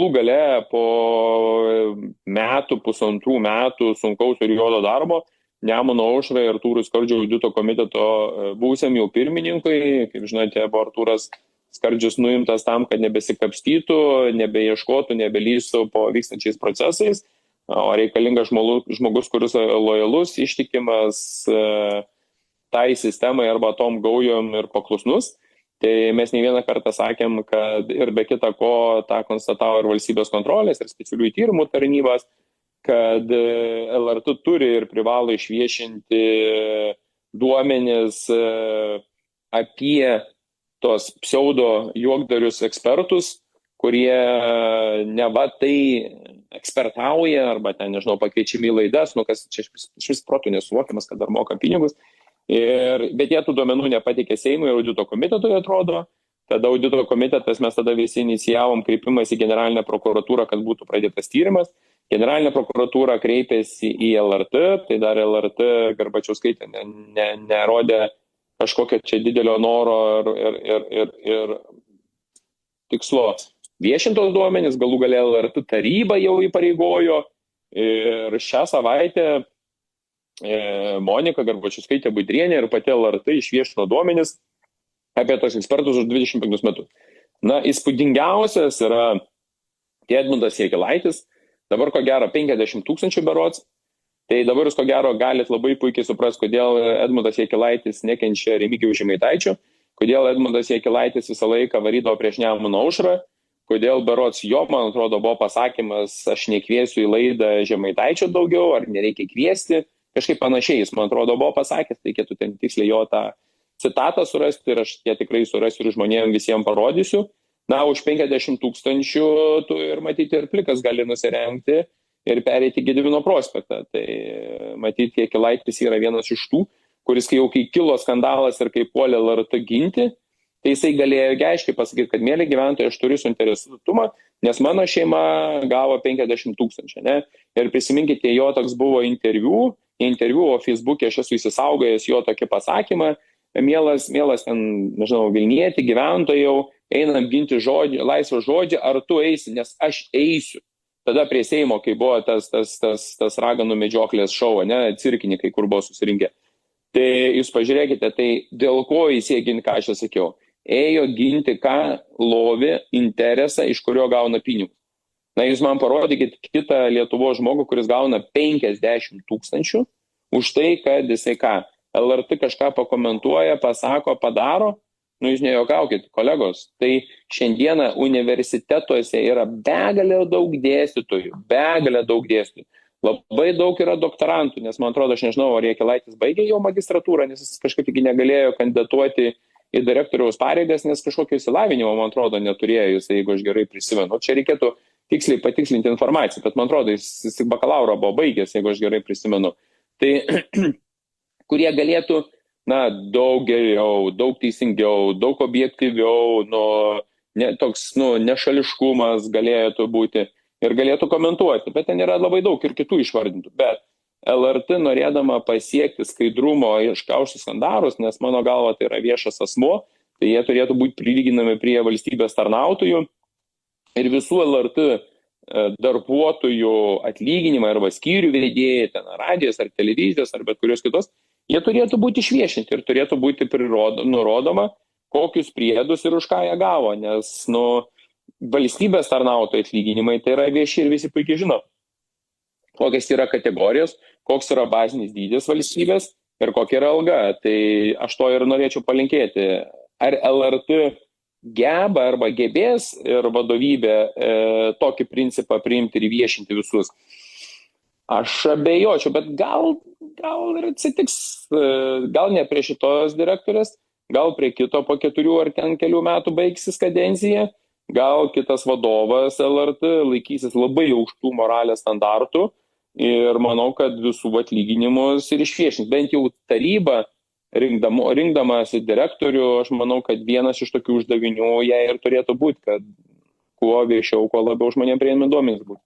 galų gale po metų, pusantrų metų sunkaus ir juodo darbo Nemuno aušrai ir Artūrui Skardžiui audito komiteto buvusiam jau pirmininkui, kaip žinote, buvo Artūras Skardžius nuimtas tam, kad nebesikapstytų, nebeieškotų, nebelystų po vykstančiais procesais, o reikalingas žmogus, kuris lojalus, ištikimas tai sistemai arba tom gaujom ir paklusnus. Tai mes ne vieną kartą sakėm, kad ir be kita ko tą konstatavo ir valstybės kontrolės, ir specialiųjų tyrimų tarnybos, kad LRT turi ir privalo išviešinti duomenis apie tos pseudo juokdarius ekspertus, kurie neva tai ekspertauja arba ten, nežinau, pakviečiami į laidas, kas čia šis protų nesuvokiamas, kad dar moka pinigus. Bet jie tų duomenų nepateikė Seimui ir audito komitetui, atrodo. Tada audito komitetas, mes tada visi inicijavom kreipimas į generalinę prokuratūrą, kad būtų pradėtas tyrimas. Generalinė prokuratūra kreipėsi į LRT, tai dar LRT Garbačiauskaitė nerodė kažkokio čia didelio noro ir tikslo viešintos duomenys, galų gale LRT taryba jau įpareigojo ir šią savaitę Monika Garbačiauskaitė Budrienė ir pati LRT išviešino duomenis apie tos ekspertus už 25 metus. Įspūdingiausias yra Edmundas Jakilaitis, dabar ko gero 50 000 berods. Tai dabar jūs ko gero galit labai puikiai suprasti, kodėl Edmundas Jakilaitis nekenčia Remigijaus Žemaitaičio, kodėl Edmundas Jakilaitis visą laiką varydavo prieš Nemuno aušrą, kodėl berods jo, man atrodo, buvo pasakymas, aš nekviesiu į laidą Žemaitaičio daugiau, ar nereikia kviesti, kažkaip panašiai jis, man atrodo, buvo pasakęs, reikėtų ten tiksliai jo tą citatą surasti ir aš ją tikrai surasiu ir žmonėms visiems parodysiu. Už 50 000 tu ir matyti ir plikas gali nusirengti ir pereiti Gedimino prospektą. Tai matyti, Jakilaitis yra vienas iš tų, kuris kai kilo skandalas ir kai puolė LRT ginti, tai jisai galėjo aiškiai pasakyti, kad mėly gyventojai, aš turiu suinteresuotumą, nes mano šeima gavo 50 000. Ne? Ir prisiminkite, jo toks buvo interviu, o Facebook'e aš esu įsisaugojęs jo tokį pasakymą, mielas ten, nežinau, Vilnietį gyventojų, einam ginti laisvą žodžią, ar tu eisi, nes aš eisiu. Tada prie Seimo, kai buvo tas raganų medžioklės šou, cirkininkai, kur buvo susirinkę. Tai jūs pažiūrėkite, tai dėl ko jis ginti, ką aš sakiau. Ėjo ginti, ką lovi interesą, iš kurio gauna pinigus. Jūs man parodykit kitą Lietuvos žmogų, kuris gauna 50 000 už tai, kad jisai LRT kažką pakomentuoja, pasako, padaro. Jūs nejuokaukit, kolegos. Tai šiandieną universitetuose yra begalė daug dėstytojų. Labai daug yra doktorantų, nes man atrodo, aš nežinau, ar Jakilaitis baigė jo magistratūrą, nes jis kažkaip iki negalėjo kandidatuoti į direktoriaus pareigas, nes kažkokio įsilavinimo, man atrodo, neturėjo jis, jeigu aš gerai prisimenu. Čia reikėtų tiksliai patikslinti informaciją, bet man atrodo, jis bakalauro buvo baigęs, jeigu aš gerai prisimenu. Tai kurie galėtų, daug geriau, daug teisingiau, daug objektyviau, toks, nešališkumas galėtų būti ir galėtų komentuoti, bet ten yra labai daug ir kitų išvardintų. Bet LRT norėdama pasiekti skaidrumo iškaušti skandalus, nes mano galva tai yra viešas asmuo, tai jie turėtų būti prilyginami prie valstybės tarnautojų ir visų LRT darbuotojų atlyginimai arba skyrių vedėjai, ten radijos ar televizijos ar bet kurios kitos, jie turėtų būti išviešinti ir turėtų būti nurodoma, kokius priedus ir už ką jie gavo, nes valstybės tarnautojų atlyginimai tai yra vieši ir visi puikiai žino, kokios yra kategorijos, koks yra bazinis dydis valstybės ir kokia yra alga. Tai aš to ir norėčiau palinkėti. Ar LRT geba arba gebės ir vadovybė tokį principą priimti ir viešinti visus? Aš abejočiau, bet gal ir atsitiks, gal ne prie šitos direktorės, gal prie kito po 4 ar ten kelių metų baigsis kadencija. Gal kitas vadovas LRT laikysis labai aukštų moralės standartų ir manau, kad visų atlyginimus ir išviešins. Bent jau taryba, rinkdamasi direktorių, aš manau, kad vienas iš tokių uždavinių jai ir turėtų būti, kad kuo viešiau, kuo labiau žmonėms prieinami duomenys būtų.